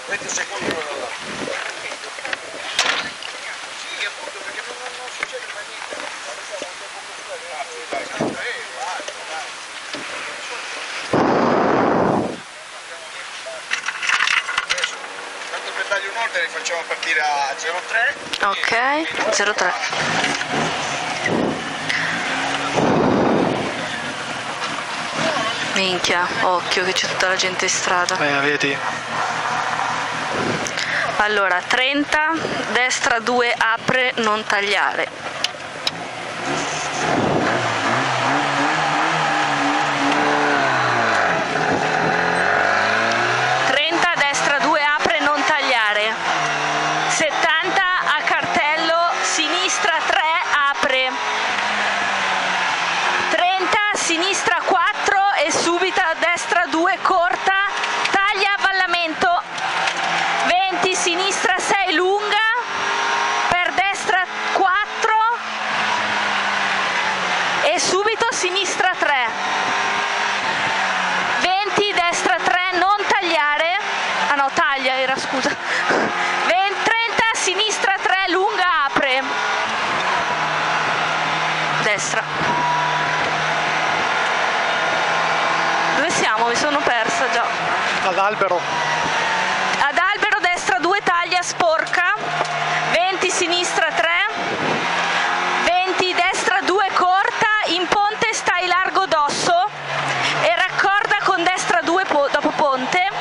20 secondi da là. Sì, appunto, perché non succede mai niente. Adesso, tanto per dargli un ordine facciamo partire a 03. Ok, 03. Minchia, occhio che c'è tutta la gente in strada. Vedi. Allora, 30, destra 2 apre, non tagliare. Sinistra 4 e subito a destra 2 corta, taglia avvallamento, 20 sinistra 6 lunga, per destra 4 e subito sinistra 3, 20 destra 3 non tagliare, ah no taglia era scusa, 30 sinistra 3 lunga apre, destra. Dove siamo? Mi sono persa già. Ad albero. Ad albero destra 2 taglia sporca, 20 sinistra 3, 20 destra 2 corta, in ponte stai largo d'osso e raccorda con destra 2 dopo ponte,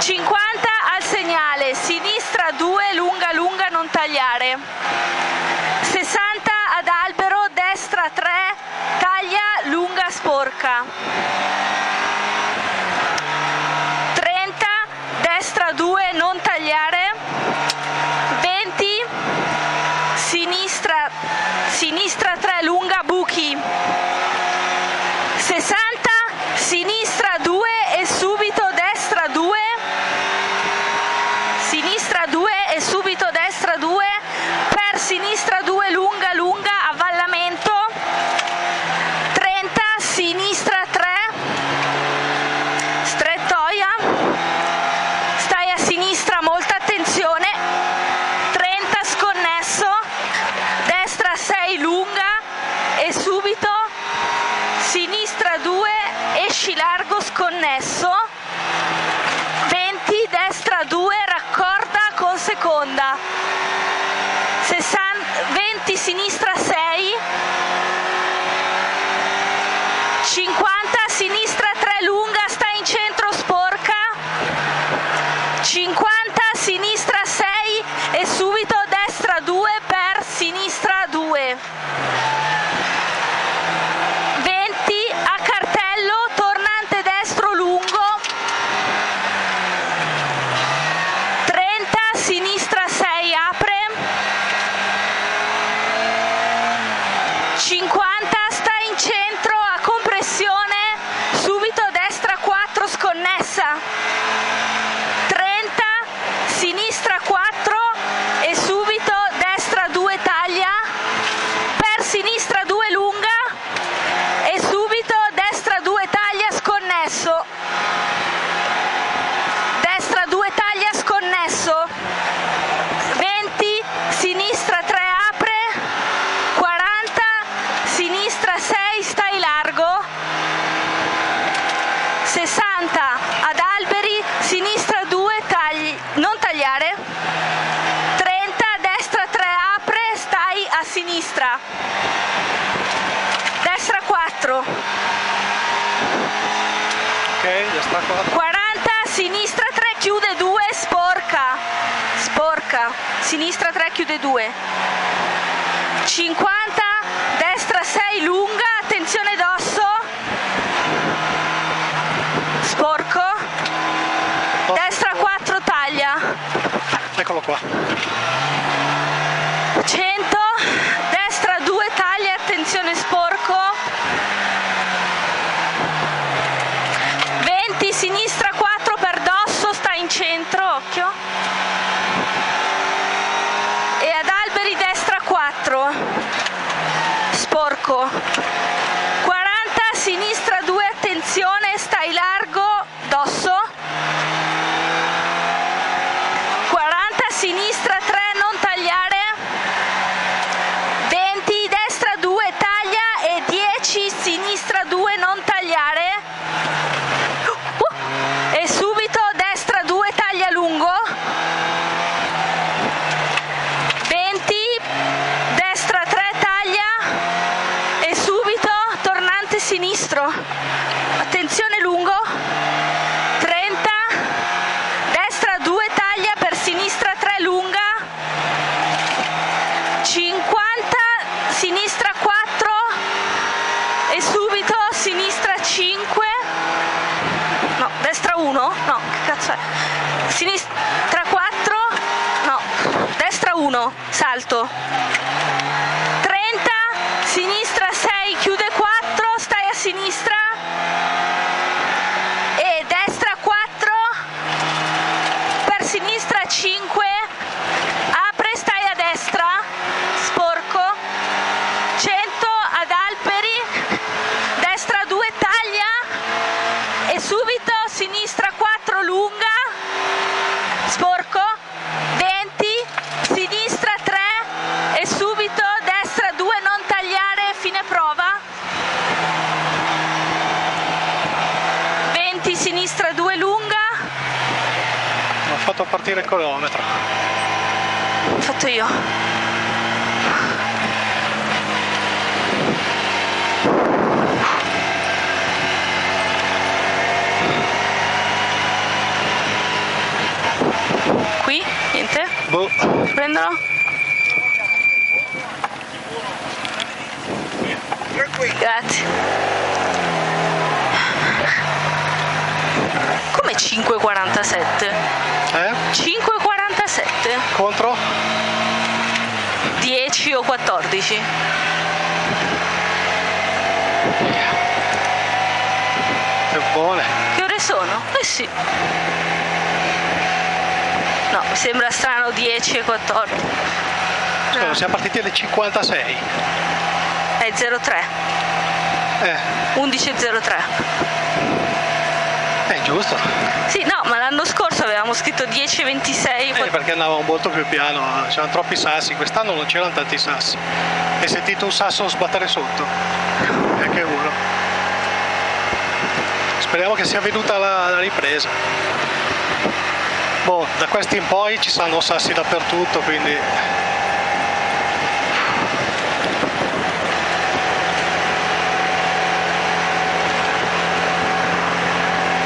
50 al segnale, sinistra 2 lunga lunga non tagliare, 60 ad albero destra 3 taglia lunga sporca. 2 non tagliare, 20 sinistra 3 lunga buchi, 60 sinistra 2 e subito destra 2, sinistra 2 e subito destra 2, per sinistra 2 lunga lunga avvallamento, 30 sinistra 3 strettoia, sinistra molta attenzione, 30 sconnesso, destra 6 lunga e subito sinistra 2 esci largo sconnesso, 20 destra 2 raccorda con seconda, 20 sinistra 6, 50 sinistra 3 lunga sta in centro sporca, 50 sinistra 6 e subito destra 2 per sinistra 2, 20 a cartello tornante destro lungo, 30 sinistra 6 apre, 50 sta in centro a compressione, subito destra 4 sconnessa, sinistra 4 e subito destra 2 taglia, per sinistra 2 lunga e subito destra 2 taglia sconnesso, destra 2 taglia sconnesso, 20 sinistra 3 apre, 40 sinistra 6 stai largo, 60 ad alberi sinistra 2 tagli, non tagliare, 30 destra 3 apre stai a sinistra, destra 4, Ok, destra 4, 40 sinistra 3 chiude 2 sporca, sinistra 3 chiude 2, 50 destra 6 lunga, attenzione d'osso, sporco, destra 4 taglia, eccolo qua. 100 destra 2 taglia, attenzione sporco, 20 sinistra 4 per dosso sta in centro, occhio, e ad alberi destra 4 sporco, 40 sinistra 2 attenzione stai largo d'osso, cazzo è? Sinistra 4, no, destra 1, salto. 30, sinistra 6, chiude 4, stai a sinistra. E destra 4, per sinistra 5, apre, stai a destra, sporco. 100 ad Alperi, destra 2 taglia e subito sinistra 4 lunga, sporco. 20, sinistra 3 e subito destra 2 non tagliare, fine prova. 20, sinistra 2 lunga. Ho fatto partire il cronometro. Ho fatto io. Qui? Niente? Boh. Prendono? Grazie. Come 5,47? 5,47? Contro? 10 o 14? Che buone. Che ore sono? Eh sì. No, mi sembra strano 10 e 14. Scusa, siamo partiti alle 56. È 03. 11.03. È giusto. Sì, no, ma l'anno scorso avevamo scritto 10.26. Perché andavamo molto più piano, c'erano troppi sassi, quest'anno non c'erano tanti sassi. Hai sentito un sasso sbattere sotto? Neanche uno. Speriamo che sia venuta la ripresa. Boh, da questi in poi ci saranno sassi dappertutto, quindi